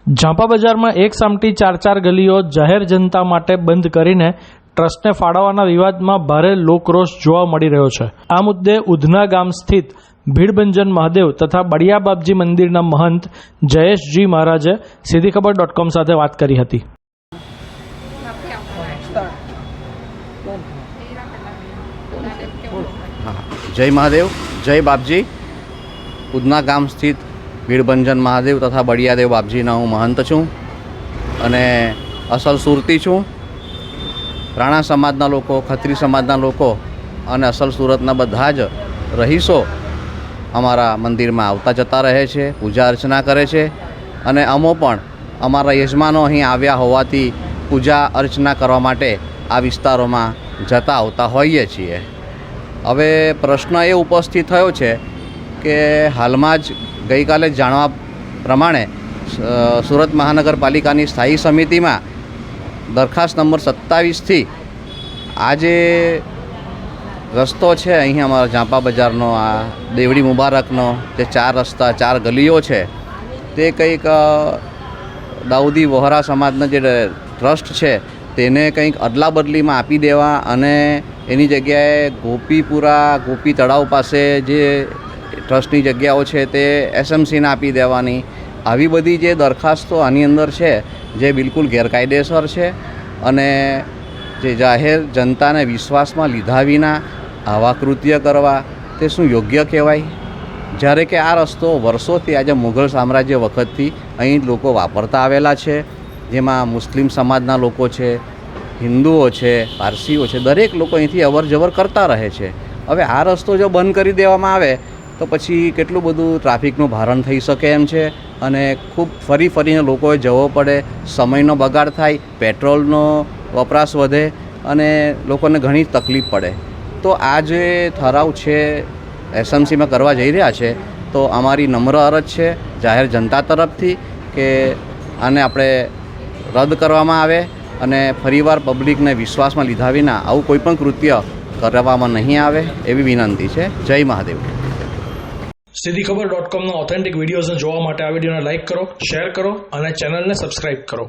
ઝાંપા બજારમાં એક સામટી 4 ગલીઓ જાહેર જનતા માટે બંધ કરીને ટ્રસ્ટને ફાળવવાના વિવાદમાં ભારે લોકરોષ જોવા મળી રહ્યો છે। આ મુદ્દે ઉધના ગામ સ્થિત ભીડભંજન મહાદેવ તથા બળિયા બાપજી મંદિરના મહંત જયેશજી મહારાજે સીધીખબર.com સાથે વાત કરી હતી। जय महादेव, जय बापजी। उधना गाम स्थित भीड़भंजन महादेव तथा बड़ियादेव बापजीना हूँ महंत छूँ अने असल सुरती छूँ। राणा समाजना लोको, खत्री समाजना लोको अने असल सूरतना बधा ज रहीशो अमारा मंदिर में आवता जता रहे छे, पूजा अर्चना करे छे अने अमो पण अमारा यजमानो अहीं आव्या होवाथी पूजा अर्चना करवा माटे आ विस्तारोमां जता आवता होईए छीए। हवे प्रश्न ए उपस्थित थयो छे के हालमां ज गई काले जाणवा प्रमाणे सूरत महानगरपालिकानी स्थायी समिति में दरखास्त नंबर 27 थी आज रस्तो है अहीं अमारा झांपा बजारनो आ देवड़ी मुबारकनो जे 4 रस्ता 4 गलीओ है ते कंईक दाऊदी वोहरा समाजना जे ट्रस्ट है तेने कंईक अदला बदली में आपी देवा अने एनी जग्याए गोपीपुरा गोपी तळाव पासे जे ट्रस्टनी जग्याओ छे ते एसएमसी ने आपी देवानी आवी बधी जे दरखास्तो आनी अंदर छे जे बिल्कुल गैरकायदेसर छे अने जे जाहेर जनताने विश्वासमां लीधा विना आवा कृत्य करवा ते शुं योग्य कहेवाय? ज्यारे के आ रस्तो वर्षोथी आज मुगल साम्राज्य वखतथी अहीं लोको वापरता आवेला छे, जेमां मुस्लिम समाजना लोको छे, हिंदुओ छे, पारसीओ छे, दरेक लोको अहींथी अवर जवर करता रहे छे। हवे आ रस्तो जो बंध करी देवामां आवे तो पछी केटલું બધું ટ્રાફિકનું ભારણ થઈ શકે એમ છે અને ખૂબ ફરીને લોકોએ જવો પડે, સમયનો બગાડ થાય, પેટ્રોલનો વપરાશ વધે અને લોકોને ઘણી તકલીફ પડે। તો આ જે ઠરાવ છે એસએમસીમાં કરવા જઈ રહ્યા છે તો અમારી નમ્ર અરજ છે જાહેર જનતા તરફથી કે આને આપણે રદ કરવામાં આવે અને ફરીવાર પબ્લિકને વિશ્વાસમાં લીધા વિના આવું કોઈ પણ કૃત્ય કરવામાં નહીં આવે એવી વિનંતી છે। જય મહાદેવ। સીધીખબર.com ઓથેન્ટિક વિડીયોઝને જોવા માટે આ વિડીયોને લાઇક કરો, શેર કરો અને ચેનલને સબસ્ક્રાઇબ કરો।